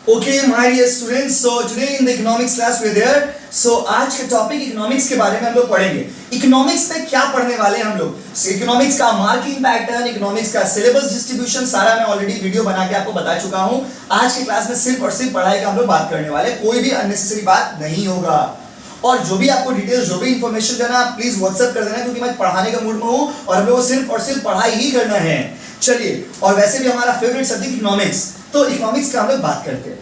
Okay, my dear students, so today in the economics class we're there. So आज का topic economics के बारे में हम लोग पढ़ेंगे. इकोनॉमिक्स में क्या पढ़ने वाले हैं हम लोग? इकोनॉमिक्स का मार्किंग पैटर्न, इकोनॉमिक्स का सिलेबस डिस्ट्रीब्यूशन सारा मैं ऑलरेडी वीडियो बना के आपको बता चुका हूं. आज की क्लास में सिर्फ और सिर्फ पढ़ाई का हम लोग बात करने वाले, कोई भी अननेसेसरी बात नहीं होगा. और जो भी आपको डिटेल्स, जो भी इंफॉर्मेशन देना आप प्लीज व्हाट्सएप कर देना, क्योंकि मैं पढ़ाने का मूड में हूं और हम लोग को सिर्फ और सिर्फ पढ़ाई ही करना है. चलिए, और वैसे भी हमारा फेवरेट सब्जेक्ट इकोनॉमिक्स, तो इकोनॉमिक्स का हम लोग बात करते हैं.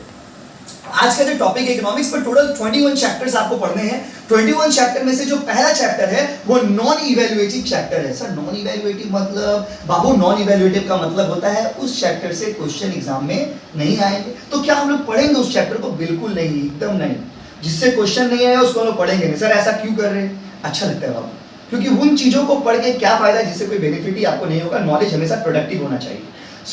आज का जो टॉपिक है इकोनॉमिक्स पर टोटल 21 चैप्टर्स आपको पढ़ने हैं. 21 चैप्टर में से जो पहला चैप्टर है वो नॉन इवैल्यूएटिव चैप्टर है. सर नॉन इवैल्यूएटिव मतलब? बाबू नॉन इवैल्यूएटिव का मतलब होता है उस चैप्टर से क्वेश्चन एग्जाम में नहीं आएंगे. तो क्या हम लोग पढ़ेंगे उस चैप्टर को? बिल्कुल नहीं, एकदम नहीं. जिससे क्वेश्चन नहीं आया उसको हम लोग पढ़ेंगे नहीं. सर ऐसा क्यों कर रहे हैं? अच्छा लगता है बाबू, क्योंकि उन चीजों को पढ़ के क्या फायदा जिससे कोई बेनिफिट ही आपको नहीं होगा. नॉलेज हमेशा प्रोडक्टिव होना चाहिए.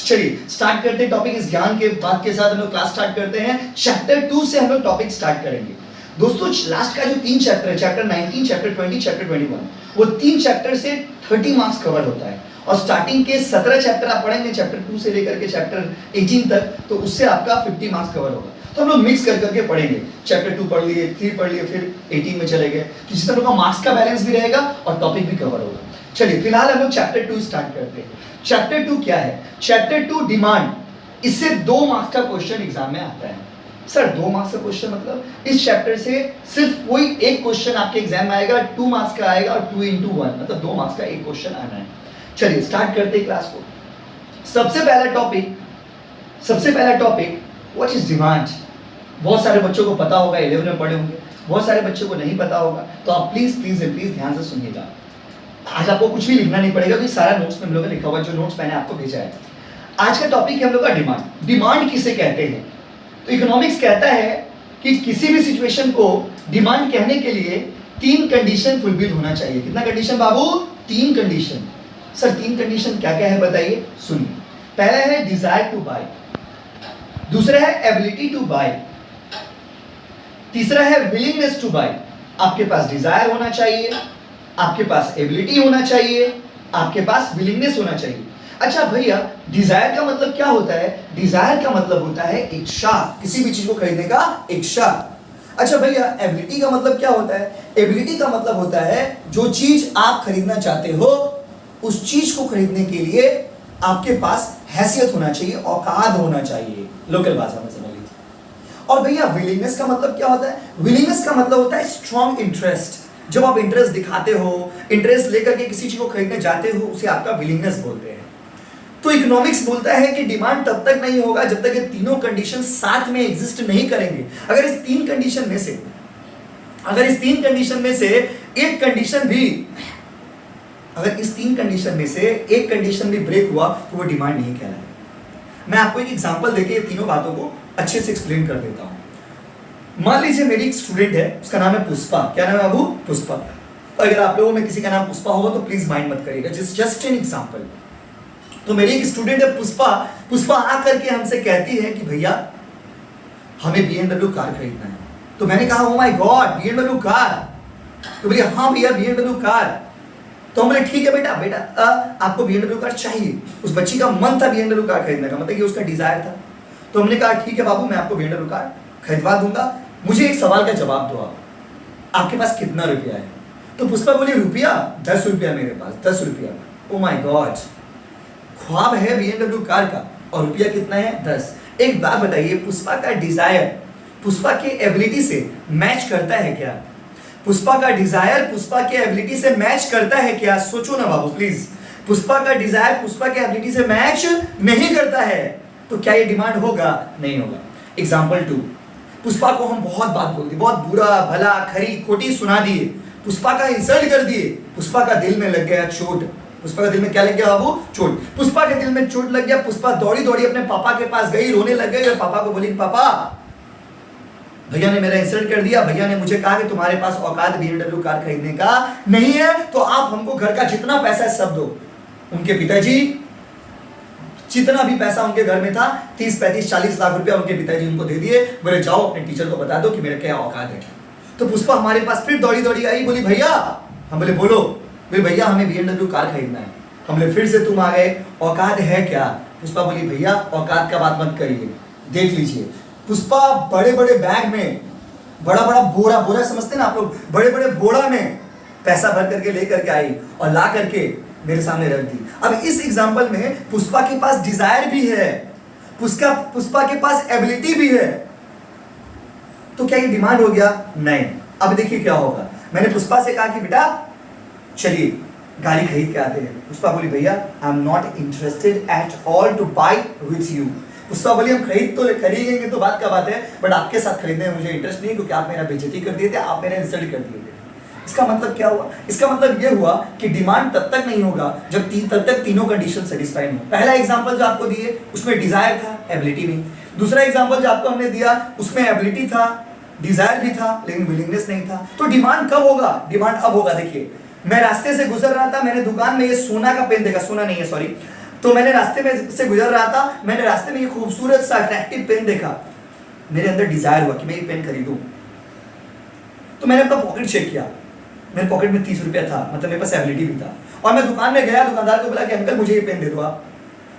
चलिए स्टार्ट करते हैं टॉपिक. इस ज्ञान के बात के साथ हम लोग क्लास स्टार्ट करते हैं. चैप्टर 2 से हम लोग टॉपिक स्टार्ट करेंगे. दोस्तों लास्ट का जो 3 चैप्टर है, चैप्टर 19, चैप्टर 20, चैप्टर 21, वो 3 चैप्टर से 30 मार्क्स कवर होता है. और स्टार्टिंग के 17 चैप्टर आप पढ़ेंगे चैप्टर 2 से लेकर के चैप्टर 18 तक, तो उससे आपका 50 मार्क्स कवर होगा. तो हम लोग मिक्स कर करके पढ़ेंगे. चैप्टर 2 पढ़ लिए, 3 पढ़ लिए, फिर 18 में चले गए, जिससे हम लोग का मार्क्स का बैलेंस भी रहेगा और टॉपिक भी कवर होगा. चलिए फिलहाल हम लोग चैप्टर 2 स्टार्ट करते हैं. चैप्टर 2 क्या है? Chapter 2 demand. इससे 2 मार्क्स का क्वेश्चन एग्जाम में आता है. सर 2 मार्क्स का क्वेश्चन मतलब इस चैप्टर से सिर्फ कोई एक क्वेश्चन आपके एग्जाम में आएगा, 2 मार्क्स का आएगा, और 2 into 1 मतलब 2 मार्क्स का एक क्वेश्चन आना है. चलिए स्टार्ट करते हैं क्लास को. सबसे पहला टॉपिक व्हाट इज डिमांड. बहुत सारे बच्चों को पता होगा, 11 में पढ़े होंगे. बहुत सारे बच्चों को नहीं पता होगा, तो आप प्लीज प्लीज प्लीज ध्यान से सुनिएगा. आज आपको कुछ भी लिखना नहीं पड़ेगा, क्योंकि सारा नोट्स में हम लोग ने लिखा हुआ, जो नोट्स मैंने आपको भेजा है. आज का टॉपिक है हम लोग का डिमांड. डिमांड किसे कहते हैं? तो इकोनॉमिक्स कहता है कि किसी भी सिचुएशन को डिमांड कहने के लिए 3 कंडीशन फुलफिल होना चाहिए. कितना कंडीशन बाबू? 3 कंडीशन. सर 3 कंडीशन क्या क्या है बताइए, सुनिए. पहला है डिजायर टू बाय, दूसरा है एबिलिटी टू बाय, तीसरा है विलिंगनेस टू बाय. आपके पास डिजायर होना चाहिए, आपके पास एबिलिटी होना चाहिए, आपके पास विलिंगनेस होना चाहिए. अच्छा भैया, डिजायर का मतलब क्या होता है? डिजायर का मतलब होता है इच्छा, किसी भी चीज को खरीदने का इच्छा. अच्छा भैया, एबिलिटी का मतलब क्या होता है? एबिलिटी का मतलब होता है जो चीज आप खरीदना चाहते हो, उस चीज को खरीदने के लिए आपके पास हैसियत होना चाहिए, औकात होना चाहिए. लोकल भाषा में समझ लीजिए. और भैया विलिंगनेस का मतलब क्या होता है? विलिंगनेस का मतलब होता है स्ट्रॉन्ग इंटरेस्ट. जब आप इंटरेस्ट दिखाते हो, इंटरेस्ट लेकर के किसी चीज को खरीदने जाते हो, उसे आपका विलिंगनेस बोलते हैं. तो इकोनॉमिक्स बोलता है कि डिमांड तब तक नहीं होगा जब तक ये तीनों कंडीशन साथ में एग्जिस्ट नहीं करेंगे. अगर इस तीन कंडीशन में से एक कंडीशन भी, अगर इस 3 कंडीशन में से एक कंडीशन भी ब्रेक हुआ तो वो डिमांड नहीं कहलाएगा. मैं आपको एक एग्जांपल देके ये तीनों बातों को अच्छे से एक्सप्लेन कर देता हूं. मान लीजिए मेरी एक स्टूडेंट है, उसका नाम है पुष्पा. क्या नाम है बाबू? पुष्पा. अगर आप लोगों में किसी का नाम पुष्पा होगा तो प्लीज माइंड मत करिएगा, जस्ट एन एग्जांपल. तो मेरी एक स्टूडेंट है पुष्पा. पुष्पा आकर के हमसे कहती है कि भैया हमें BMW कार खरीदना है. तो मैंने कहा oh my God, BMW car? तो बोली हाँ भैया BMW कार. तो हमने ठीक है बेटा आपको BMW कार चाहिए. उस बच्ची का मन था BMW कार खरीदने का, मतलब कि उसका डिजायर था. तो हमने कहा ठीक है बाबू, मैं आपको BMW कार खरीदवा दूंगा. मुझे एक सवाल का जवाब दो, आपके पास कितना रुपया है? तो पुष्पा बोली रुपया? 10 रुपया मेरे पास, 10 रुपया. ओ माय गॉड, ख्वाब है BMW कार का और रुपया कितना है? 10. एक बात बताइए, पुष्पा का डिजायर पुष्पा के एबिलिटी से मैच करता है क्या? पुष्पा का डिजायर पुष्पा के एबिलिटी से मैच करता है क्या? सोचो ना बाबू प्लीज. पुष्पा का डिजायर पुष्पा के एबिलिटी से मैच नहीं करता है, तो क्या ये डिमांड होगा? नहीं होगा. एग्जाम्पल 2, पुष्पा को हम बहुत बात बोल दी, बहुत बुरा भला खरी खोटी सुना दिए, पुष्पा का इंसल्ट कर दिए. पुष्पा का दिल में लग गया चोट. पुष्पा का दिल में क्या लग गया बाबू? चोट. पुष्पा के दिल में चोट लग गया. पुष्पा दौड़ी दौड़ी अपने पापा के पास गई, रोने लग गई और पापा को बोली पापा भैया ने मेरा इंसल्ट कर दिया. भैया ने मुझे कहा कि तुम्हारे पास औकात BMW कार खरीदने का नहीं है, तो आप हमको घर का जितना पैसा है सब दो. उनके पिताजी जितना भी पैसा उनके घर में था, 30, 35, 40 लाख रुपया उनके पिताजी उनको दे दिए. बोले जाओ अपने टीचर को बता दो कि मेरा क्या औकात है. तो पुष्पा हमारे पास फिर दौड़ी दौड़ी आई, बोली भैया. हम बोले बोलो. बोले भैया हमें BMW कार खरीदना है. हम बोले फिर से तुम आ गए, औकात है क्या? पुष्पा बोली भैया औकात का बात मत करिए, देख लीजिए पुष्पा बड़े बड़े बैग में, बड़ा बड़ा बोरा, बोरा समझते हैं ना आप लोग, बड़े बड़े बोरा में पैसा भर करके ले करके आई और ला करके मेरे सामने रख दी। अब इस एग्जांपल में पुष्पा के पास डिजायर भी है, पुष्पा के पास एबिलिटी भी है, तो क्या ये डिमांड हो गया? नहीं। अब देखिए क्या होगा। मैंने पुष्पा से कहा कि बेटा चलिए गाड़ी खरीद के आते हैं। पुष्पा बोली भैया I am not interested at all two by with you. Pushpa बोली हम खरीदेंगे तो बात का बात है, बट आपके साथ खरीदने में मुझे इंटरेस्ट नहीं, क्योंकि आप मेरा बेइज्जती कर दिए थे, आप मेरा इंसल्ट कर दिए थे। इसका मतलब क्या हुआ? इसका मतलब ये हुआ कि डिमांड तब तक नहीं होगा जब तब तक तीनों कंडीशन सेटिस्फाइड हो। पहला एग्जांपल जो आपको दिए उसमें डिजायर था, एबिलिटी नहीं। दूसरा एग्जांपल जो आपको हमने दिया उसमें एबिलिटी था, डिजायर भी था, लेकिन विलिंगनेस नहीं था। तो डिमांड कब होगा? डिमांड अब होगा। देखिए मैं रास्ते से गुजर रहा था, मैंने दुकान में ये सोना का पेन देखा, सोना नहीं है सॉरी, तो मैंने रास्ते में से गुजर रहा था, मैंने रास्ते में ये खूबसूरत सा अट्रैक्टिव पेन देखा, मेरे अंदर डिजायर हुआ कि मैं ये पेन खरीदूं। तो मैंने अपना पॉकेट चेक किया, मेरे पॉकेट में 30 रुपया था, मतलब मेरे पास एबिलिटी भी था, और मैं दुकान में गया, दुकानदार को बोला कि अंकल मुझे ये पेन दे दो आप।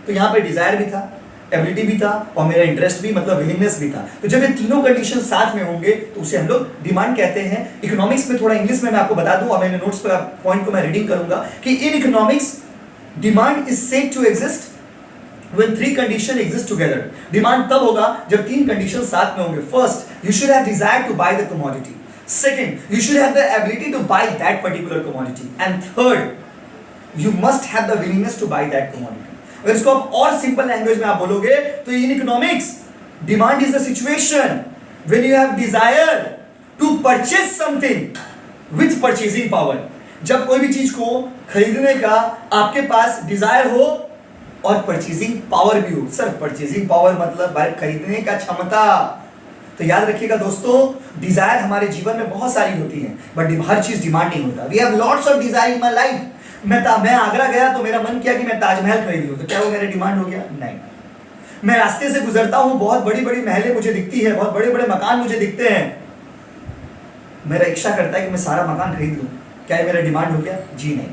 तो यहाँ पे डिजायर भी था, एबिलिटी भी था, और मेरा इंटरेस्ट भी, मतलब विलिंगनेस भी था। तो जब ये तीनों कंडीशन साथ में होंगे तो उसे हम लोग डिमांड कहते हैं। इकोनॉमिक्स में थोड़ा इंग्लिश में मैं आपको बता दूं, और मैंने नोट्स पर पॉइंट को मैं रीडिंग करूंगा कि in economics demand is said to exist when three conditions exist together। Demand तब होगा जब तीन कंडीशन साथ में होंगे। First, you should have desire to buy the commodity. Second, you should have the ability to buy that particular commodity. And third, you must have the willingness to buy that commodity. अगर इसको आप और simple language में आप बोलोगे तो इन economics demand is the situation when you have desire to purchase something with purchasing power। जब कोई भी चीज को खरीदने का आपके पास डिजायर हो और परचेजिंग पावर भी हो। सर परचेजिंग पावर मतलब खरीदने का क्षमता। तो याद रखिएगा दोस्तों, डिजायर हमारे जीवन में बहुत सारी होती है, बट हर चीज डिमांड नहीं होता। We have lots of desire in my life. मैं आगरा गया तो मेरा मन किया कि मैं ताजमहल खरीद लूं, तो क्या वो मेरा डिमांड हो गया? नहीं। मैं रास्ते से गुजरता हूं, बहुत बड़ी बड़ी महलें मुझे दिखती है, बहुत बड़े बड़े मकान मुझे दिखते हैं, मेरा इच्छा करता है कि मैं सारा मकान खरीद लूं, क्या ये मेरा डिमांड हो गया? जी नहीं।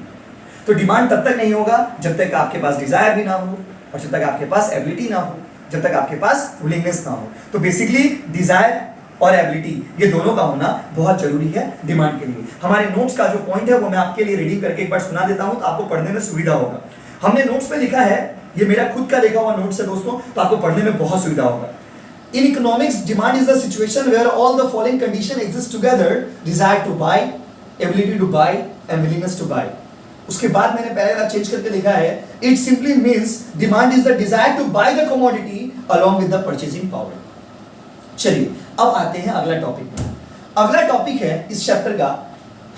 तो डिमांड तब तक नहीं होगा जब तक आपके पास डिजायर भी ना हो, और जब तक आपके पास एबिलिटी ना हो, जब तक आपके पास विलिंगनेस ना हो। तो बेसिकली डिजायर और एबिलिटी ये दोनों का होना बहुत जरूरी है डिमांड के लिए। हमारे नोट्स का जो पॉइंट है वो मैं आपके लिए रीडिंग करके एक बार सुना देता हूं, तो आपको पढ़ने में सुविधा होगा। हमने नोट्स में लिखा है, ये मेरा खुद का लिखा हुआ नोट्स है दोस्तों, तो आपको पढ़ने में बहुत सुविधा होगा। In economics demand is the situation where all the following condition exist together, desire to buy, ability to buy and willingness to buy. उसके बाद मैंने पैराग्राफ चेंज करके लिखा है, it simply means demand is the desire to buy the commodity along with the purchasing power. चलिए अब आते हैं अगला टॉपिक में। अगला टॉपिक है इस चैप्टर का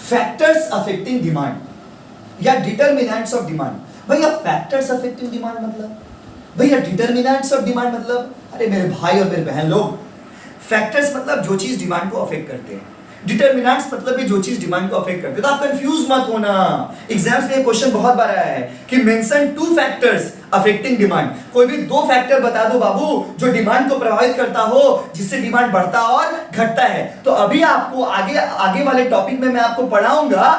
फैक्टर्स अफेक्टिंग डिमांड या डिटरमिनेंट्स ऑफ डिमांड। भैया फैक्टर्स अफेक्टिंग डिमांड मतलब, भैया डिटरमिनेंट्स ऑफ डिमांड मतलब, अरे मेरे भाई और मेरे बहन लोग, फैक्टर्स मतलब जो चीज डिमांड को अफेक्ट करते हैं, डिटरमिनेंट्स मतलब भी जो चीज डिमांड को अफेक्ट करते हैं। तो आप कंफ्यूज मत होना, एग्जाम्स में ये क्वेश्चन बहुत बार आया है कि मेंशन 2 फैक्टर्स अफेक्टिंग डिमांड। कोई भी 2 फैक्टर बता दो बाबू जो डिमांड को प्रभावित करता हो, जिससे डिमांड बढ़ता और घटता है। तो अभी आपको आगे वाले टॉपिक में मैं आपको पढ़ाऊंगा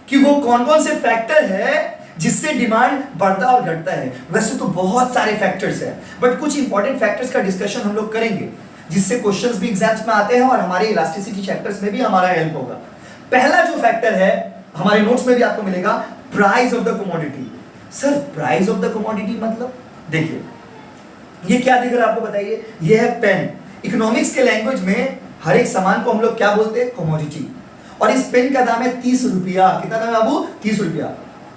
कि वो कौन कौन से फैक्टर है जिससे डिमांड बढ़ता और घटता है। वैसे तो बहुत सारे फैक्टर्स हैं, बट कुछ इंपॉर्टेंट फैक्टर्स का डिस्कशन हम लोग करेंगे, जिससे क्वेश्चंस भी एग्जाम्स में आते हैं और हमारे इलास्टिसिटी चैप्टर्स में भी हमारा हेल्प होगा। पहला जो फैक्टर है हमारे नोट्स में भी आपको मिलेगा, price of the commodity. Sir price of the commodity मतलब, देखिए ये क्या दिख रहा है आपको बताइए, ये है पेन। इकोनॉमिक्स के लैंग्वेज में हर एक सामान को हम लोग क्या बोलते हैं? कमोडिटी। और इस पेन का दाम है 30 रुपया। कितना दाम है बाबू? 30 रुपया।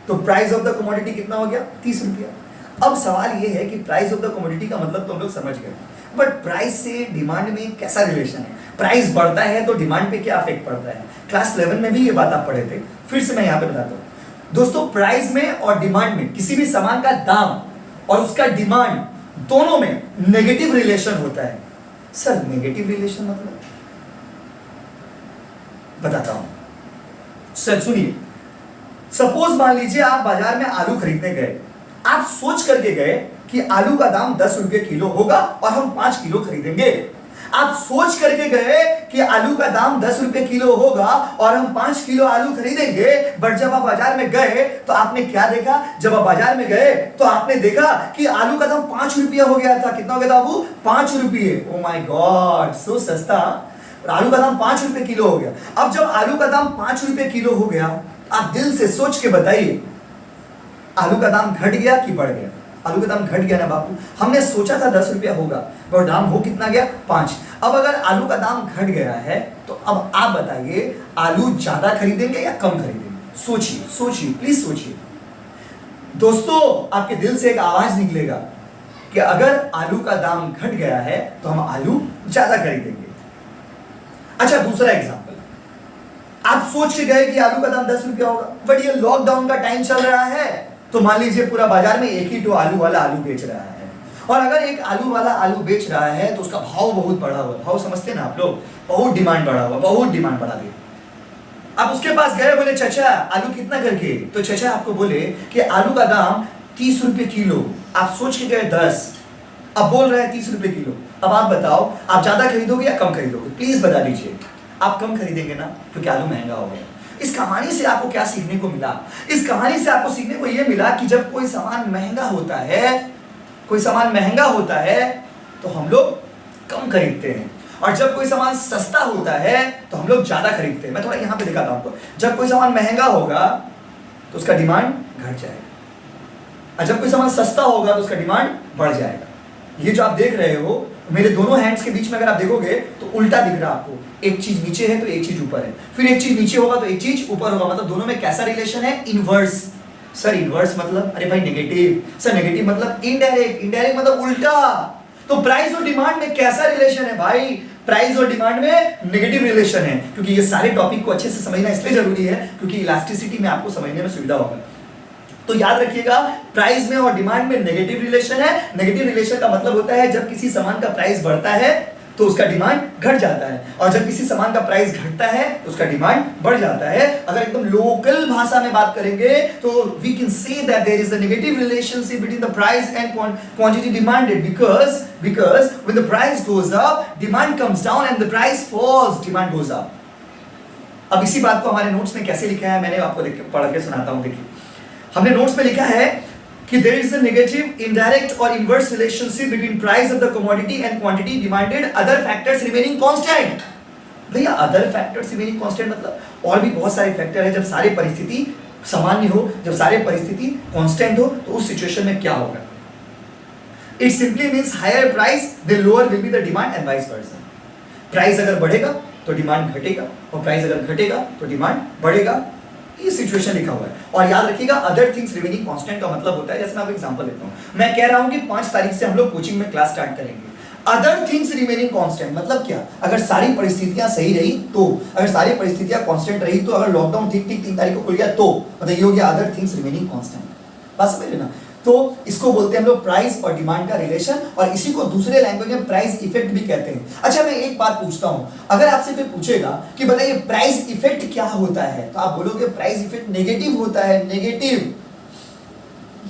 तो प्राइस ऑफ द कमोडिटी कितना हो गया? 30 रुपया। अब सवाल ये है कि प्राइस ऑफ द कमोडिटी का मतलब तो हम लोग समझ गए, बट प्राइस से डिमांड में कैसा रिलेशन है? प्राइस बढ़ता है तो डिमांड पे क्या अफेक्ट पड़ता है? क्लास 11 में भी ये बात आप पढ़े थे, फिर से मैं यहाँ पे बताता हूँ दोस्तों। प्राइस में और डिमांड में, किसी भी सामान का दाम और उसका डिमांड दोनों में नेगेटिव रिलेशन होता है। सर नेगेटिव रिलेशन मतलब, बताता हूं सर, सुनिए। सपोज मान लीजिए आप बाजार में आलू खरीदने गए, आप सोच करके गए कि आलू का दाम 10 रुपये किलो होगा और हम 5 किलो खरीदेंगे। आप सोच करके गए कि आलू का दाम 10 रुपए किलो होगा और हम 5 किलो आलू खरीदेंगे, बट जब आप बाजार में गए तो आपने क्या देखा? जब आप बाजार में गए तो आपने देखा कि आलू का दाम 5 रुपया हो गया था। कितना हो गया था बाबू? 5 रुपये। ओ माय गॉड, सो सस्ता। आलू का दाम 5 रुपए किलो हो गया। अब जब आलू का दाम 5 रुपए किलो हो गया, आप दिल से सोच के बताइए, आलू का दाम घट गया कि बढ़ गया? आलू का दाम घट गया ना बापू। हमने सोचा था 10 रुपया होगा, और दाम हो कितना गया? 5। अब अगर आलू का दाम घट गया है तो अब आप बताइए, आलू ज्यादा खरीदेंगे या कम खरीदेंगे? सोचिए, सोचिए, प्लीज सोचिए। दोस्तों, आपके दिल से एक आवाज निकलेगा कि अगर आलू का दाम घट गया है तो हम आलू ज्यादा खरीदेंगे। अच्छा, दूसरा एग्जांपल, आप सोच के गए कि आलू का दाम 10 रुपया होगा, बट ये लॉकडाउन का टाइम चल रहा है, तो मान लीजिए पूरा बाजार में एक ही तो आलू वाला आलू बेच रहा है, और अगर एक आलू वाला आलू बेच रहा है तो उसका भाव बहुत बढ़ा हुआ, भाव समझते ना आप लोग, बहुत डिमांड बढ़ा हुआ, बहुत डिमांड बढ़ा दी। आप उसके पास गए, बोले चाचा आलू कितना करके? तो चाचा आपको बोले कि आलू का दाम 30 रुपए किलो। आप सोच के गए 10, अब बोल रहे हैं 30 रुपए किलो। अब आप बताओ, आप ज्यादा खरीदोगे या कम खरीदोगे? प्लीज बता दीजिए। आप कम खरीदेंगे ना, क्योंकि आलू महंगा हो गया। इस कहानी से आपको क्या सीखने को मिला? इस कहानी से आपको सीखने को यह मिला कि जब कोई सामान महंगा होता है, कोई सामान महंगा होता है तो हम लोग कम खरीदते हैं, और जब कोई सामान सस्ता होता है तो हम लोग ज्यादा खरीदते हैं। मैं थोड़ा यहां पे दिखाता हूं आपको। जब कोई सामान महंगा होगा तो उसका डिमांड घट जाएगा, और जब कोई सामान सस्ता होगा तो उसका डिमांड बढ़ जाएगा। ये जो आप देख रहे हो, मेरे दोनों हैंड्स के बीच में अगर आप देखोगे तो उल्टा दिख रहा है आपको। एक चीज नीचे है तो एक चीज ऊपर है, फिर एक चीज नीचे होगा तो एक चीज ऊपर होगा। मतलब दोनों में कैसा रिलेशन है? इनवर्स। सर इनवर्स मतलब? अरे भाई नेगेटिव। सर नेगेटिव मतलब? इनडायरेक्ट। इनडायरेक्ट मतलब उल्टा। तो प्राइस और डिमांड में कैसा रिलेशन है भाई? प्राइस और डिमांड में नेगेटिव रिलेशन है। क्योंकि ये सारे टॉपिक को अच्छे से समझना इसलिए जरूरी है क्योंकि इलास्टिसिटी में आपको समझने में सुविधा होगा। तो याद रखिएगा, प्राइस में और डिमांड में नेगेटिव रिलेशन है। नेगेटिव रिलेशन का मतलब होता है जब किसी सामान का प्राइस बढ़ता है तो उसका डिमांड घट जाता है, और जब किसी सामान का प्राइस घटता है तो उसका डिमांड बढ़ जाता है। अगर एकदम लोकल भाषा में बात करेंगे तो we can say that there is a negative relationship between the price and quantity demanded, because when the price goes up demand comes down and the price falls, demand goes up. अब इसी बात को हमारे notes में कैसे लिखा है मैंने आपको पढ़ के सुनाता हूं। देखिए, हमने नोट्स में लिखा है कि there is a negative, indirect or inverse relationship between price of the commodity and quantity demanded, other factors remaining constant। भैया other factors remaining constant मतलब और भी बहुत सारे फैक्टर हैं। जब सारी परिस्थिति सामान्य हो, जब सारे परिस्थिति कांस्टेंट हो, तो उस सिचुएशन में क्या होगा? It simply means higher price then lower will be the demand and vice versa। Price अगर बढ़ेगा तो डिमांड घटेगा, और प्राइस अगर घटेगा तो डिमांड बढ़ेगा। ये सिचुएशन लिखा हुआ है। और याद रखिएगा, अदर थिंग्स रिमेनिंग कांस्टेंट का मतलब होता है, जैसे मैं आपको एग्जांपल देता हूं, मैं कह रहा हूं कि 5 तारीख से हम लोग कोचिंग में क्लास स्टार्ट करेंगे। अदर थिंग्स रिमेनिंग कांस्टेंट मतलब क्या? अगर सारी परिस्थितियां सही रही तो, अगर सारी परिस्थितियां कांस्टेंट रही तो, अगर लॉकडाउन ठीक 3 तारीख को खुल गया तो, मतलब ये हो गया अदर थिंग्स रिमेनिंग कांस्टेंट। बात समझ लेना। तो इसको बोलते हैं हम लोग प्राइस और डिमांड का रिलेशन, और इसी को दूसरे लैंग्वेज में प्राइस इफेक्ट भी कहते हैं। अच्छा, मैं एक बात पूछता हूं, अगर आपसे कोई पूछेगा कि बताइए प्राइस इफेक्ट क्या होता है, तो आप बोलोगे प्राइस इफेक्ट नेगेटिव होता है। नेगेटिव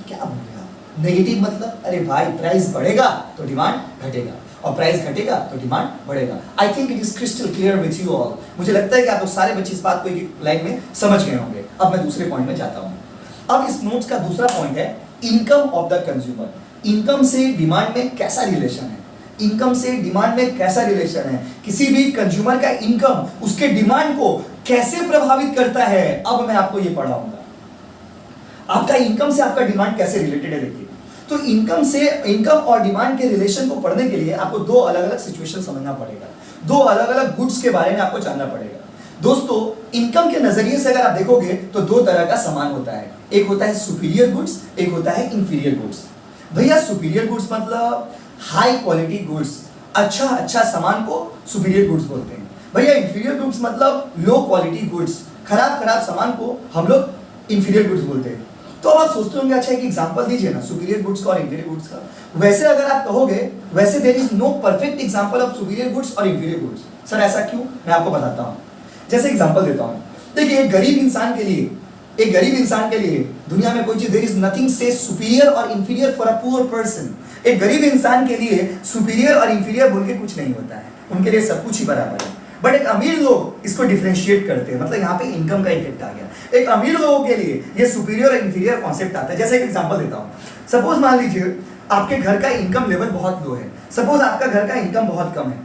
क्या बोलेगा? नेगेटिव मतलब अरे भाई प्राइस बढ़ेगा तो डिमांड घटेगा, और प्राइस घटेगा तो डिमांड बढ़ेगा। I think it is crystal clear with you all. मुझे लगता है कि आप लोग सारे बच्चे इस बात को एक लाइन में समझ गए होंगे। अब मैं दूसरे पॉइंट में जाता हूं। अब इस नोट्स का दूसरा पॉइंट है income of the consumer. Income से डिमांड में कैसा रिलेशन है? इनकम से डिमांड में कैसा रिलेशन है? किसी भी कंज्यूमर का इनकम उसके डिमांड को कैसे प्रभावित करता है? अब मैं आपको ये पढ़ाऊंगा। आपका इनकम से आपका डिमांड कैसे रिलेटेड है, देखिए। तो इनकम से, इनकम और डिमांड के रिलेशन को पढ़ने के लिए आपको 2 अलग अलग सिचुएशन समझना पड़ेगा, 2 अलग अलग गुड्स के बारे में आपको जानना पड़ेगा। दोस्तों, इनकम के नजरिए से अगर आप देखोगे तो 2 तरह का सामान होता है। एक होता है सुपीरियर गुड्स, एक होता है इंफीरियर गुड्स। भैया सुपीरियर गुड्स मतलब हाई क्वालिटी गुड्स, अच्छा सामान को सुपीरियर गुड्स बोलते हैं। भैया इंफीरियर गुड्स मतलब लो क्वालिटी गुड्स, खराब सामान को हम लोग इंफीरियर गुड्स बोलते हैं। तो आप सोचते होंगे अच्छा एक एग्जांपल दीजिए ना सुपीरियर गुड्स का और इंफीरियर गुड्स का। वैसे अगर आप कहोगे, वैसे there is no perfect example of superior goods और इंफीरियर गुड्स। सर ऐसा क्यों? मैं आपको बताता हूं। जैसे एग्जांपल देता हूं, देखिए एक गरीब इंसान के लिए दुनिया में कोई चीज, देयर इज नथिंग से सुपीरियर और inferior for a poor person. एक गरीब इंसान के लिए सुपीरियर और इंफीरियर बोल के कुछ नहीं होता है। उनके लिए सब कुछ ही बराबर है। बट एक अमीर लोग इसको डिफरेंशिएट करते हैं, मतलब यहाँ पे इनकम का इफेक्ट आ गया। एक अमीर लोगों के लिए ये सुपीरियर और इंफीरियर कॉन्सेप्ट आता है। जैसे एक एग्जांपल देता हूँ, सपोज मान लीजिए आपके घर का इनकम लेवल बहुत लो है, सपोज आपका घर का इनकम बहुत कम है,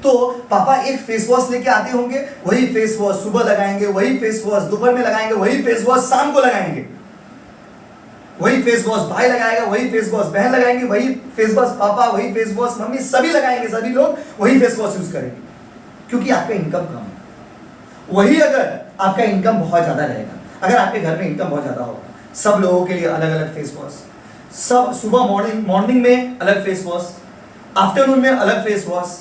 तो पापा एक फेस वॉश लेके आते होंगे, वही फेस वॉश सुबह लगाएंगे, वही फेस वॉश दोपहर में लगाएंगे, वही फेस वॉश शाम को लगाएंगे, वही फेस वॉश भाई लगाएगा, वही फेस वॉश बहन लगाएंगे, वही फेस वॉश पापा, वही फेस वॉश मम्मी, सभी लगाएंगे, सभी लोग वही फेस वॉश यूज करेंगे, क्योंकि आपका इनकम कम है। वही अगर आपका इनकम बहुत ज्यादा रहेगा, अगर आपके घर में इनकम बहुत ज्यादा होगा, सब लोगों के लिए अलग अलग फेस वॉश, सब सुबह मॉर्निंग में अलग फेस वॉश, आफ्टरनून में अलग फेस वॉश,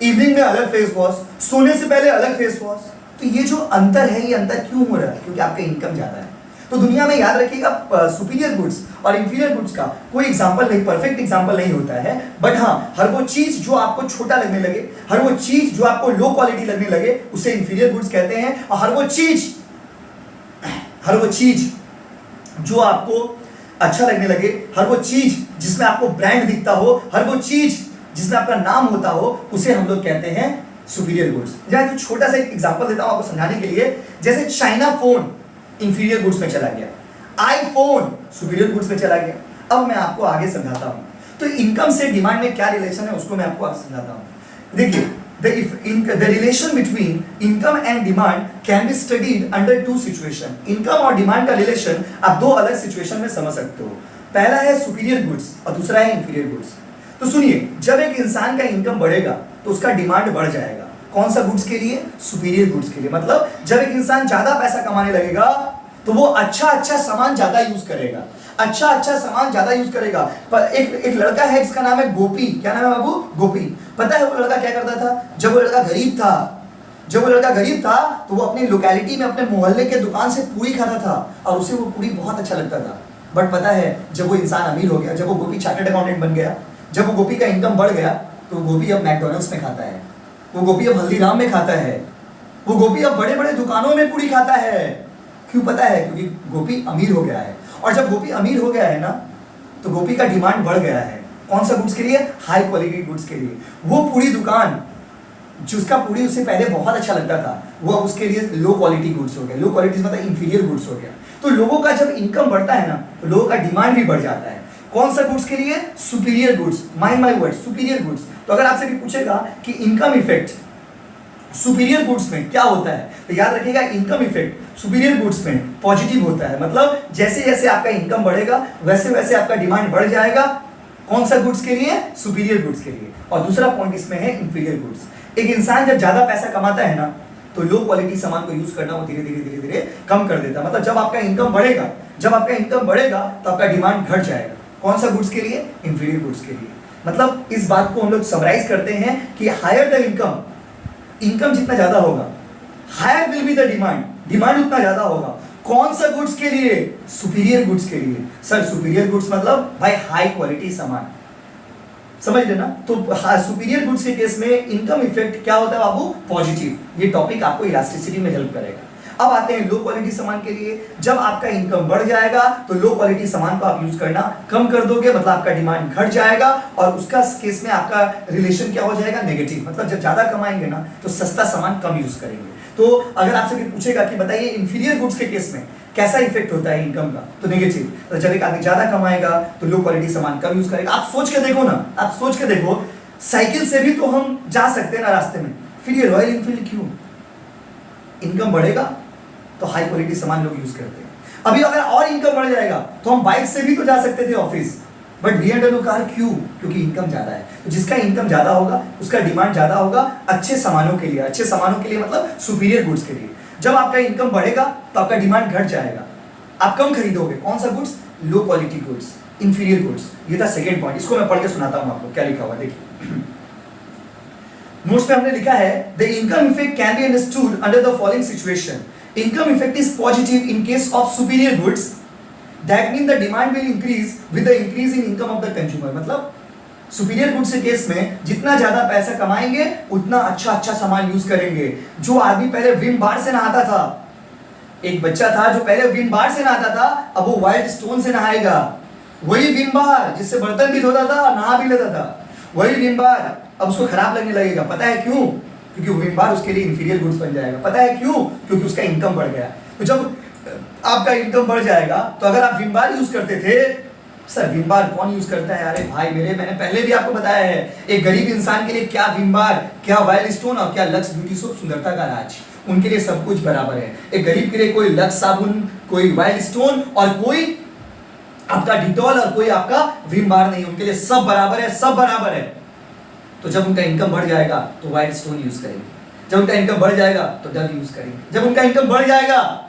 इवनिंग में अलग फेस वॉश, सोने से पहले अलग फेस वॉश, तो ये जो अंतर है, ये अंतर क्यों हो रहा है? क्योंकि आपका इनकम ज्यादा है। तो दुनिया में याद रखिएगा, सुपीरियर गुड्स और इंफीरियर गुड्स का कोई एग्जांपल नहीं, परफेक्ट एग्जांपल नहीं होता है, बट हाँ, हर वो चीज जो आपको छोटा लगने लगे, हर वो चीज जो आपको लो क्वालिटी लगने लगे, उसे इंफीरियर गुड्स कहते हैं। और हर वो चीज जो आपको अच्छा लगने लगे, हर वो चीज जिसमें आपको ब्रांड दिखता हो, हर वो चीज जिसमें आपका नाम होता हो, उसे हम लोग कहते हैं सुपीरियर गुड्स। जैसे छोटा सा एक एग्जांपल देता हूं आपको समझाने के लिए, जैसे चाइना फोन इंफीरियर गुड्स में चला गया, आईफोन सुपीरियर गुड्स में चला गया। अब मैं आपको आगे समझाता हूं, तो इनकम से डिमांड में क्या रिलेशन है उसको मैं आपको आज समझाता हूं। देखिए, the relation between income and demand can be studied under two situation। Income और डिमांड का रिलेशन आप दो अलग सिचुएशन में समझ सकते हो। पहला है सुपीरियर गुड्स और दूसरा है इंफीरियर गुड्स। तो सुनिए, जब एक इंसान का इनकम बढ़ेगा तो उसका डिमांड बढ़ जाएगा। कौन सा गुड्स के लिए? सुपीरियर गुड्स के लिए। मतलब जब एक इंसान ज्यादा पैसा कमाने लगेगा तो वो अच्छा सामान ज्यादा यूज करेगा, अच्छा सामान ज्यादा यूज करेगा। पर एक लड़का है जिसका नाम है गोपी। क्या नाम है बाबू? गोपी। पता है वो लड़का क्या करता था? जब वो लड़का गरीब था तो वो अपनी लोकेलिटी में, अपने मोहल्ले के दुकान से पूरी खाता था और उसे वो पूरी बहुत अच्छा लगता था। बट पता है, जब वो इंसान अमीर हो गया, जब वो गोपी चार्टर्ड अकाउंटेंट बन गया, जब वो गोपी का इनकम बढ़ गया, तो वो गोपी अब मैकडोनल्ड्स में खाता है, वो गोपी अब हल्दीराम में खाता है, वो गोपी अब बड़े बड़े दुकानों में पूरी खाता है। क्यों पता है? क्योंकि गोपी अमीर हो गया है। और जब गोपी अमीर हो गया है ना, तो गोपी का डिमांड बढ़ गया है। कौन सा गुड्स के लिए? हाई क्वालिटी गुड्स के लिए। वो पूरी दुकान जिसका पूरी उससे पहले बहुत अच्छा लगता था, वो अब उसके लिए लो क्वालिटी गुड्स हो गया। लो क्वालिटी मतलब इंफीरियर गुड्स हो गया। तो लोगों का जब इनकम बढ़ता है ना, तो लोगों का डिमांड भी बढ़ जाता है। कौन सा गुड्स के लिए? Superior goods. Mind my word, superior goods. तो अगर आपसे भी पूछेगा कि इनकम इफेक्ट सुपीरियर गुड्स में क्या होता है, तो याद रखिएगा, इनकम इफेक्ट सुपीरियर गुड्स में पॉजिटिव होता है। मतलब जैसे जैसे आपका इनकम बढ़ेगा वैसे वैसे आपका डिमांड बढ़ जाएगा। कौन सा गुड्स के लिए? सुपीरियर गुड्स के लिए। और दूसरा पॉइंट इसमें है इंफीरियर गुड्स। एक इंसान जब ज्यादा पैसा कमाता है ना, तो लो क्वालिटी सामान को यूज करना वो धीरे धीरे कम कर देता है। मतलब जब आपका इनकम बढ़ेगा तो आपका डिमांड घट जाएगा। कौन सा गुड्स के लिए? इंफीरियर गुड्स के लिए। मतलब इस बात को हम लोग समराइज करते हैं कि हायर द इनकम जितना ज्यादा होगा, higher will be the demand उतना ज्यादा होगा। कौन सा गुड्स के लिए? सुपीरियर गुड्स के लिए। सर सुपीरियर गुड्स मतलब भाई हाई क्वालिटी सामान, समझ लेना। तो सुपीरियर गुड्स के केस में इनकम इफेक्ट क्या होता है बाबू? पॉजिटिव। ये टॉपिक आपको इलास्टिसिटी में हेल्प करेगा। अब आते हैं लो क्वालिटी सामान के लिए। जब आपका इनकम बढ़ जाएगा तो लो क्वालिटी सामान को आप यूज करना कम कर दोगे, मतलब आपका डिमांड घट जाएगा और उसका केस में आपका रिलेशन क्या हो जाएगा? नेगेटिव। मतलब जब ज्यादा कमाएंगे ना तो सस्ता सामान कम यूज करेंगे। तो अगर आपसे भी पूछेगा कि बताइए इंफीरियर गुड्स के केस में कैसा इफेक्ट होता है इनकम का, तो नेगेटिव। तो जब एक आदमी ज्यादा कमाएगा तो लो क्वालिटी सामान कम यूज करेगा। आप सोच के देखो, साइकिल से भी तो हम जा सकते हैं ना रास्ते में, फिर ये रॉयल एनफील्ड क्यों? इनकम बढ़ेगा तो हाई क्वालिटी सामान लोग यूज करते हैं। अभी अगर और इनकम बढ़ जाएगा तो हम बाइक से भी तो जा सकते थे ऑफिस, बट BMW कार क्यों? क्योंकि इनकम ज्यादा है। तो जिसका इनकम ज्यादा होगा उसका डिमांड ज्यादा होगा अच्छे सामानों के लिए, मतलब सुपीरियर गुड्स के लिए। जब आपका इनकम बढ़ेगा तो आपका डिमांड घट जाएगा, आप कम खरीदोगे। कौन सा goods? Low quality goods, inferior goods. ये था सेकेंड पॉइंट। इसको मैं पढ़ के सुनाता हूं आपको क्या लिखा हुआ, देखिए। नोट्स पे हमने लिखा है, the income effect can be understood under the following situation. Income effect is positive in case of superior goods. That means the demand will increase with the increase in income of the consumer. मतलब superior goods के case में जितना ज्यादा पैसा कमाएंगे उतना अच्छा सामान यूज करेंगे। जो आदमी पहले विम बार से नहाता था, एक बच्चा था जो पहले विम बार से नहाता था, अब वो वाइल्ड स्टोन से नहाएगा। वही विम बार जिससे बर्तन भी धोता था और नहा भी लेता था, वही विम बार अब उसको खराब लगने लगेगा। पता है क्यों? क्योंकि विम बार उसके लिए इंफीरियर गुड्स बन जाएगा। पता है क्यों? क्योंकि उसका इनकम बढ़ गया। तो जब आपका इनकम बढ़ जाएगा, तो अगर आप विम बार यूज करते थे, सर विम बार कौन यूज करता है? अरे भाई मेरे, मैंने पहले भी आपको बताया है, एक गरीब इंसान के लिए क्या विम बार, क्या वाइल्ड स्टोन और क्या लक्स ब्यूटी सोप सुंदरता का राज, उनके लिए सब कुछ बराबर है। एक गरीब के लिए कोई लक्स साबुन, कोई वाइल्ड स्टोन और कोई आपका डिटॉल और कोई आपका विम बार नहीं, उनके लिए सब बराबर है, सब बराबर है। तो जब उनका इनकम बढ़ जाएगा तो वाइल्ड स्टोन यूज करेंगे, जब उनका इनकम बढ़ जाएगा तो डव यूज करेंगे, जब उनका इनकम बढ़ जाएगा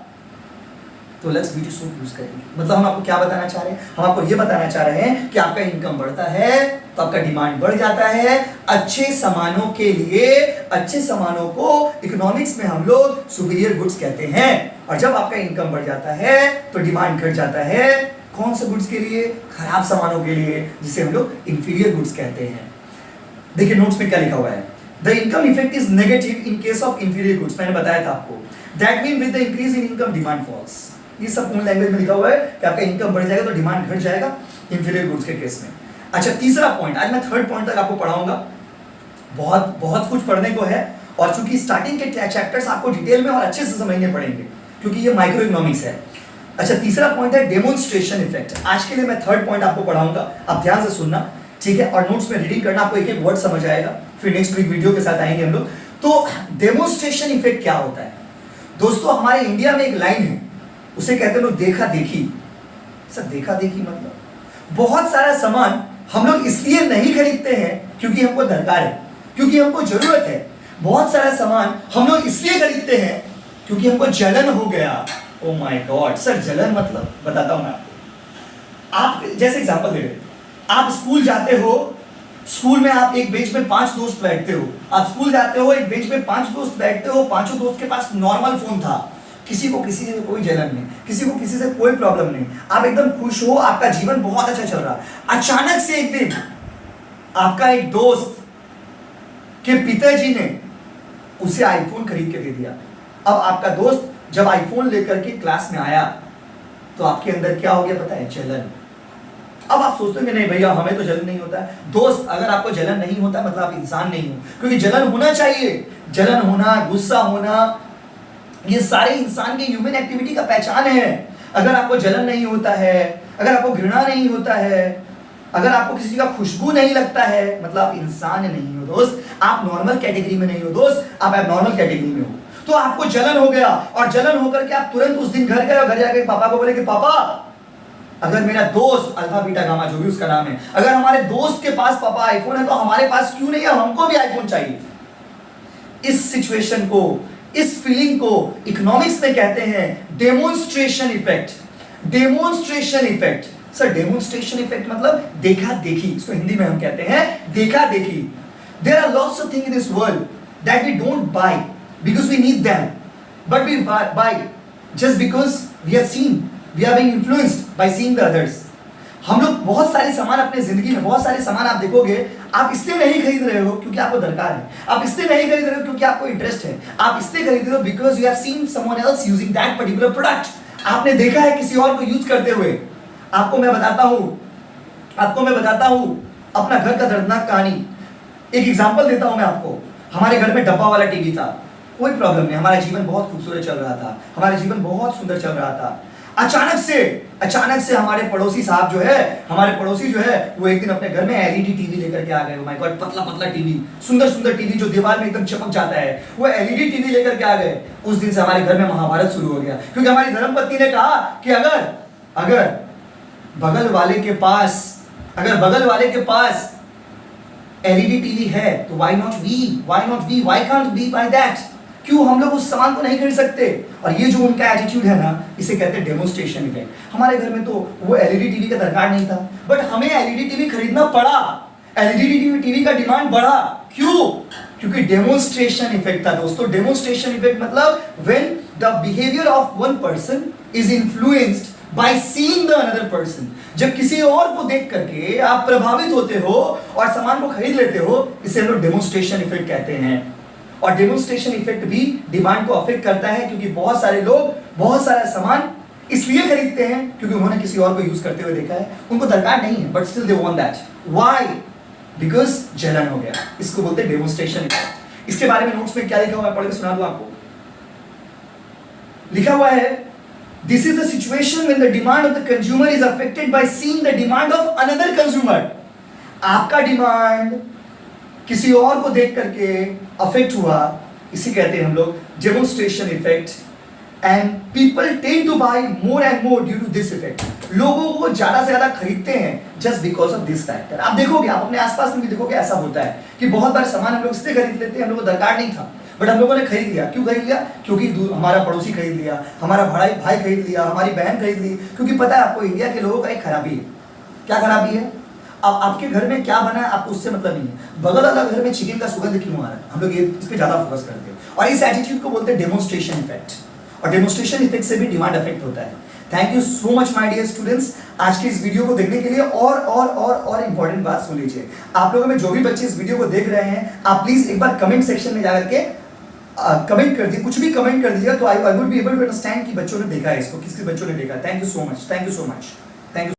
तो लक्स ब्यूटी सोप यूज करेंगे। मतलब हम आपको क्या बताना चाह रहे हैं? हम आपको ये बताना चाह रहे हैं कि आपका इनकम बढ़ता है तो आपका डिमांड बढ़ जाता है अच्छे सामानों के लिए। अच्छे सामानों को इकोनॉमिक्स में हम लोग सुपीरियर गुड्स कहते हैं। और जब आपका इनकम बढ़ जाता है तो डिमांड घट जाता है कौन से गुड्स के लिए? खराब सामानों के लिए, जिसे हम लोग इंफीरियर गुड्स कहते हैं। देखिए नोट्स में क्या लिखा हुआ है, the income effect is negative in case of inferior goods. मैंने बताया था आपको, that mean with the increase in income demand falls. ये सब पूर्ण लैंग्वेज में लिखा हुआ है कि आपका इनकम बढ़ जाएगा तो डिमांड घट जाएगा इंफीरियर गुड्स के केस में। अच्छा, तीसरा पॉइंट, आज मैं थर्ड पॉइंट तक आपको पढ़ाऊंगा। बहुत कुछ पढ़ने को है, और चूंकि स्टार्टिंग के चैप्टर्स आपको डिटेल में और अच्छे से समझने पड़ेंगे क्योंकि ये माइक्रो इकोनॉमिक्स है। अच्छा, तीसरा पॉइंट है डेमोन्स्ट्रेशन इफेक्ट। आज के लिए मैं थर्ड पॉइंट आपको पढ़ाऊंगा, आप ध्यान से सुनना, ठीक है? और नोट्स में रीडिंग करना, आपको एक एक वर्ड समझ आएगा। फिर नेक्स्ट वीक वीडियो के साथ आएंगे हम लोग। तो डेमोन्स्ट्रेशन इफेक्ट क्या होता है दोस्तों? हमारे इंडिया में एक लाइन है, उसे कहते हैं लोग देखा देखी। सर देखा देखी मतलब बहुत सारा सामान हम लोग इसलिए नहीं खरीदते हैं क्योंकि हमको दरकार है, क्योंकि हमको जरूरत है। बहुत सारा सामान हम लोग इसलिए खरीदते हैं क्योंकि हमको जलन हो गया। ओ माय गॉड सर, जलन मतलब बताता हूं मैं आपको। आप जैसे एग्जांपल दे रहे, आप स्कूल जाते हो, स्कूल में आप एक बेंच में 5 दोस्त बैठते हो। आप स्कूल जाते हो, एक बेंच में 5 दोस्त बैठते हो, पांचों दोस्त के पास नॉर्मल फोन था, किसी को किसी से कोई जलन नहीं, किसी को किसी से कोई प्रॉब्लम नहीं, आप एकदम खुश हो, आपका जीवन बहुत अच्छा चल रहा। अचानक से एक दिन आपका एक दोस्त के पिताजी ने उसे आईफोन खरीद के दे दिया। अब आपका दोस्त जब आईफोन लेकर के क्लास में आया तो आपके अंदर क्या हो गया पता है? जलन। अब आप सोचते हैं नहीं भैया हमें तो जलन नहीं होता है। दोस्त, अगर आपको जलन नहीं होता मतलब आप इंसान नहीं हो, क्योंकि जलन होना चाहिए। जलन होना, गुस्सा होना, ये सारे इंसान के ह्यूमन एक्टिविटी का पहचान है। अगर आपको जलन नहीं होता है, अगर आपको घृणा नहीं होता है, अगर आपको किसी का खुशबू नहीं लगता है, मतलब आप इंसान नहीं हो दोस्त, आप नॉर्मल कैटेगरी में नहीं हो दोस्त, आप एबनॉर्मल कैटेगरी में हो। तो आपको जलन हो गया, और जलन होकर के आप तुरंत उस दिन घर गए और घर जाके पापा को बोले कि पापा, अगर मेरा दोस्त अल्फा बीटा गामा जो भी उसका नाम है, अगर हमारे दोस्त के पास पापा आईफोन है तो हमारे पास क्यों नहीं है? हमको भी आईफोन चाहिए। इस सिचुएशन को, इस फीलिंग को इकोनॉमिक्स में कहते हैं demonstration effect. Demonstration effect. Sir demonstration effect मतलब देखा देखी, इसको हिंदी में हम कहते हैं देखा देखी। There are lots of things in this world that we don't buy because we need them, but we buy just because we have seen, we are being influenced by seeing the others. हम लोग बहुत सारे सामान अपने जिंदगी में, बहुत सारे सामान आप देखोगे, आप इसलिए नहीं खरीद रहे हो क्योंकि आपको दरकार है, आप इसलिए नहीं खरीद रहे हो क्योंकि आपको इंटरेस्ट है, आप इसलिए खरीद रहे हो because you have seen someone else using that particular product. आपने देखा है किसी और को यूज करते हुए। आपको मैं बताता हूं अपना घर का दर्दनाक कहानी। एक एग्जांपल देता हूं मैं आपको। हमारे घर में डब्बा वाला टीवी था, कोई प्रॉब्लम नहीं, हमारा जीवन बहुत खूबसूरत चल रहा था, हमारा जीवन बहुत सुंदर चल रहा था। अचानक से हमारे पड़ोसी साहब जो है वो एक दिन अपने घर में एलईडी टीवी लेकर के आ गए। माय गॉड, पतला पतला टीवी, सुंदर टीवी जो दीवार में एकदम चमक जाता है, वो एलईडी टीवी लेकर के आ गए। उस दिन से हमारे घर में महाभारत शुरू हो गया, क्योंकि हमारी धर्मपत्नी ने कहा कि अगर बगल वाले के पास एलईडी टीवी है तो why not we, why can't we buy that? क्यों हम लोग उस सामान को नहीं खरीद सकते? और ये जो उनका एटीट्यूड है ना, इसे कहते हैं डेमोन्स्ट्रेशन इफेक्ट। हमारे घर में तो वो एलईडी टीवी का दरकार नहीं था, बट हमें एलईडी टीवी खरीदना पड़ा, एलईडी टीवी का डिमांड बढ़ा। क्यों? क्योंकि डेमोन्स्ट्रेशन इफेक्ट था दोस्तों। डेमोन्स्ट्रेशन इफेक्ट मतलब when the behaviour of one person is influenced by seeing the another person. जब किसी और को देख करके आप प्रभावित होते हो और सामान को खरीद लेते हो, इसे हम लोग डेमोन्स्ट्रेशन इफेक्ट कहते हैं। और डेमोन्स्ट्रेशन इफेक्ट भी डिमांड को अफेक्ट करता है, क्योंकि बहुत सारे लोग बहुत सारा सामान इसलिए खरीदते हैं क्योंकि उन्होंने किसी और को यूज करते हुए देखा है, उनको दरकार नहीं है, but still they want that. Why? Because जलन हो गया, इसको बोलते हैं डेमोन्स्ट्रेशन इफेक्ट। इसके बारे में नोट्स में क्या लिखा हुआ है, पढ़ के सुना दूं आपको। लिखा हुआ है, this is the situation when the demand of the consumer is affected by seeing the demand of another consumer. आपका डिमांड किसी और को देख करके अफेक्ट हुआ, इसे कहते हैं हम लोग demonstration effect. And people tend to buy more and more due to this effect. लोगों को ज्यादा से ज्यादा खरीदते हैं just because of this factor. आप देखोगे, आप अपने आसपास में भी देखोगे, ऐसा होता है कि बहुत बार सामान हम लोग इसलिए खरीद लेते हैं, हम लोग को दरकार नहीं था, बट हम लोगों ने खरीद लिया। क्यों खरीद लिया? क्योंकि हमारा पड़ोसी खरीद लिया, हमारा भाई खरीद लिया, हमारी बहन खरीद ली। क्योंकि पता है आपको, इंडिया के लोगों का एक खराबी है। क्या खराबी है? अब आपके घर में क्या बना है आपको उससे मतलब नहीं है, बगल वाला घर में चिकन का सुगंध क्यों आ रहा है, हम लोग ये इस पे ज्यादा फोकस करते हैं। और इस एटीट्यूड को बोलते हैं डेमोन्स्ट्रेशन इफेक्ट, और डेमोन्स्ट्रेशन इफेक्ट से भी डिमांड अफेक्ट होता है। Thank you so much my dear students, आज के इस वीडियो को देखने के लिए। और इंपॉर्टेंट बात सुन लीजिए, आप लोगों में जो भी बच्चे इस वीडियो को देख रहे हैं, आप प्लीज एक बार कमेंट सेक्शन में जाकर के कमेंट कर दिए, कुछ भी कमेंट कर दीजिएगा, तो I would be able to understand कि बच्चों ने देखा है इसको, किस किस बच्चों ने देखा। Thank you so much, thank you so much.